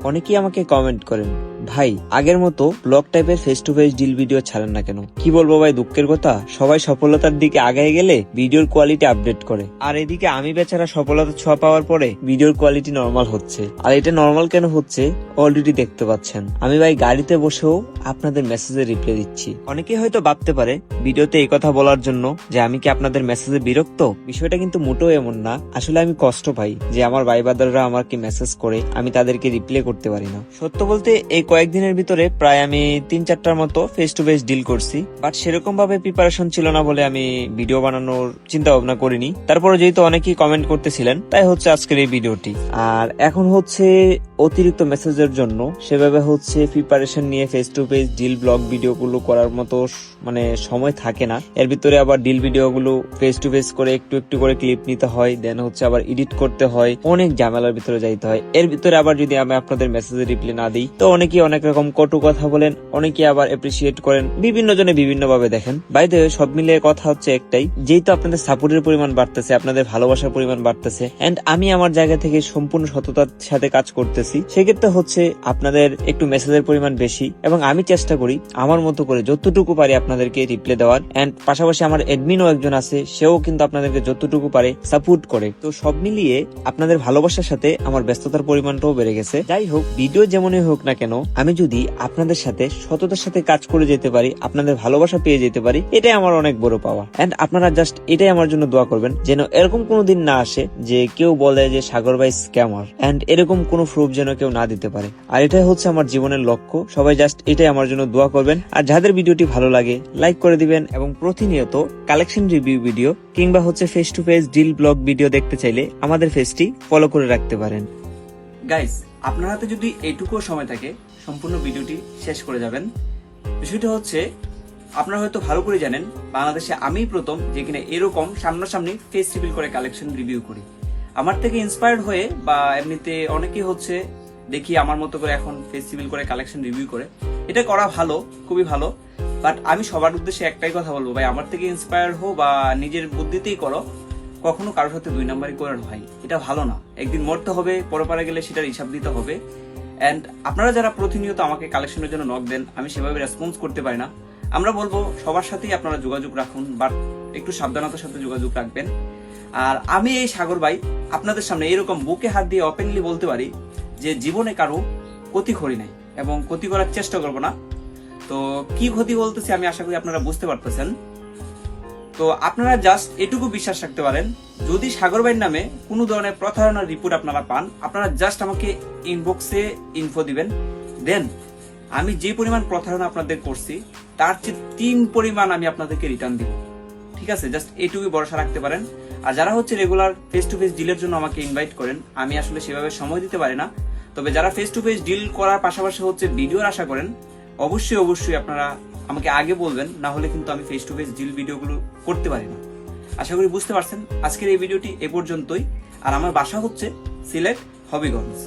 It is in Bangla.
অনেকেই আমাকে কমেন্ট করেন, ভাই আগের মতো ব্লগ টাইপের face to face deal video ছাড়েন না কেন? কি বলবো ভাই, দুঃখের কথা, সবাই সফলতার দিকে আগায় গেলে ভিডিওর কোয়ালিটি আপডেট করে, আর এদিকে আমি বেচারা সফলতা ছোঁয়া পাওয়ার পরে ভিডিওর কোয়ালিটি নর্মাল হচ্ছে। আর এটা নর্মাল কেন হচ্ছে অলরেডি দেখতে পাচ্ছেন। আমি ভাই গাড়িতে বসেও আপনাদের মেসেজে রিপ্লাই দিচ্ছি। অনেকেই হয়তো ভাবতে পারে ভিডিওতে এই কথা বলার জন্য যে আমি কি আপনাদের মেসেজে বিরক্ত। বিষয়টা কিন্তু মোটেও এমন না। আসলে আমি কষ্ট পাই যে আমার ভাই বাদাররা আমাকে মেসেজ করে আমি তাদেরকে রিপ্লাই করতে পারি না। সত্য বলতে এই কয়েকদিনের ভিতরে প্রায় আমি 3-4টার মতো ফেস টু ফেস ডিল করছি, বাট সেরকম ভাবে প্রিপারেশন ছিল না বলে আমি ভিডিও বানানোর চিন্তা ভাবনা করিনি। তারপরে যেহেতু অনেকেই কমেন্ট করতেছিলেন, তাই হচ্ছে আজকের এই ভিডিওটি। আর এখন হচ্ছে অতিরিক্ত মেসেজের জন্য সেভাবে হচ্ছে প্রিপারেশন নিয়ে face to face deal vlog video গুলো করার মতো সময় থাকে না। এর ভিতরে আবার ডিল ভিডিও গুলো ফেস টু ফেস করে একটু একটু করে ক্লিপ নিতে হয়, দেন হচ্ছে আবার এডিট করতে হয়, অনেক ঝামেলার ভিতরে যাইতে হয়। এর ভিতরে আবার যদি আমি আপনাদের মেসেজে রিপ্লাই না দিই তো অনেকেই অনেক রকম কটু কথা বলেন, অনেকেই আবার এপ্রিসিয়েট করেন, বিভিন্ন জনে বিভিন্ন ভাবে দেখেন। বাইরে সব মিলিয়ে কথা হচ্ছে একটাই, যেহেতু আপনাদের সাপোর্টের পরিমাণ বাড়তেছে, আপনাদের ভালোবাসার পরিমাণ বাড়তেছে, এন্ড আমি আমার জায়গা থেকে সম্পূর্ণ সততার সাথে কাজ করতেছি, সেক্ষেত্রে হচ্ছে আপনাদের একটু মেসেজের পরিমাণ বেশি, এবং আমি চেষ্টা করি আমার মতো করে যতটুকু পারি আপনাদেরকে রিপ্লাই দেওয়ার। এন্ড পাশাপাশি আমার এডমিনও একজন আছে, সেও কিন্তু আপনাদেরকে যতটুকু পারে সাপোর্ট করে। তো সব মিলিয়ে আপনাদের ভালোবাসার সাথে আমার ব্যস্ততার পরিমাণটাও বেড়ে গেছে। যাই হোক, ভিডিও যেমনই হোক না কেন, আমি যদি আপনাদের সাথে সততার সাথে কাজ করে যেতে পারি, আপনাদের ভালোবাসা পেয়ে যেতে পারি, এটাই আমার অনেক বড় পাওয়া। এন্ড আপনারা জাস্ট এটাই আমার জন্য দোয়া করবেন, যেন এরকম কোনোদিন না আসে যে কেউ বলে যে সাগর ভাই স্ক্যামার, এন্ড এরকম কোনো প্রুফ যেন কেউ না দিতে পারে। আর এটাই হচ্ছে আমার জীবনের লক্ষ্য। সবাই জাস্ট এটাই আমার জন্য দোয়া করবেন। আর যাদের ভিডিওটি ভালো লাগে লাইক করে দিবেন, এবং প্রতিনিয়ত কালেকশন রিভিউ ভিডিও কিংবা হচ্ছে face to face deal vlog video দেখতে চাইলে আমাদের পেজটি ফলো করে রাখতে পারেন। গাইস, আপনার হাতে যদি এইটুকু সময় থাকে সম্পূর্ণ ভিডিওটি শেষ করে যাবেন। বিষয়টা হচ্ছে, আপনারা হয়তো ভালো করে জানেন বাংলাদেশে আমি প্রথম যে কিনা এরকম সামনাসামনি ফেস রিভিল করে কালেকশন রিভিউ করি। আমার থেকে ইন্সপায়ার্ড হয়ে বা এমনিতে অনেকেই হচ্ছে দেখি আমার মতো করে এখন ফেস রিভিল করে কালেকশন রিভিউ করে। এটা করা ভালো, খুবই ভালো, বাট আমি সবার উদ্দেশ্যে একটাই কথা বলবো, ভাই আমার থেকে ইন্সপায়ার হো বা নিজের বুদ্ধিতেই করো, কখনো কারোর সাথে 2 নাম্বারই করেন ভাই, এটা ভালো না। একদিন মরতে হবে, পরপারে গেলে সেটার হিসাব দিতে হবে। এন্ড আপনারা যারা প্রতিনিয়ত আমাকে কালেকশনের জন্য নক দেন, আমি সেভাবে রেসপন্স করতে পারি না। আমরা বলবো সবার সাথেই আপনারা যোগাযোগ রাখুন, বাট একটু সাবধানতার সাথে যোগাযোগ রাখবেন। আর আমি এই সাগর ভাই আপনাদের সামনে এরকম বুকে হাত দিয়ে ওপেনলি বলতে পারি যে জীবনে কারো ক্ষতি করি নাই এবং ক্ষতি করার চেষ্টা করবো না। তো কি ক্ষতি বলতেছি আমি আশা করি আপনারা বুঝতে পারতেছেন। তো আপনারা জাস্ট এটুকু বিশ্বাস রাখতে পারেন, যদি সাগর ভাইয়ের নামে কোনো ধরনের প্রতারণার রিপোর্ট আপনারা পান, আপনারা জাস্ট আমাকে ইনবক্সে ইনফো দিবেন। দেন আমি যে পরিমাণ প্রতারণা আপনাদের করছি তার চেয়ে 3 পরিমাণ আমি আপনাদেরকে রিটার্ন দিব। ঠিক আছে, জাস্ট এইটুকু ভরসা রাখতে পারেন। আর যারা হচ্ছে রেগুলার ফেস টু ফেস ডিলের জন্য আমাকে ইনভাইট করেন, আমি আসলে সেভাবে সময় দিতে পারি না। তবে যারা ফেস টু ফেস ডিল করার পাশাপাশি হচ্ছে ভিডিওর আশা করেন, অবশ্যই আপনারা আমাকে আগে বলবেন, না হলে কিন্তু আমি ফেস টু ফেস ডিল ভিডিওগুলো করতে পারি না। আশা করি বুঝতে পারছেন। আজকের এই ভিডিওটি এ পর্যন্তই। আর আমার বাসা হচ্ছে সিলেট, হবিগঞ্জ।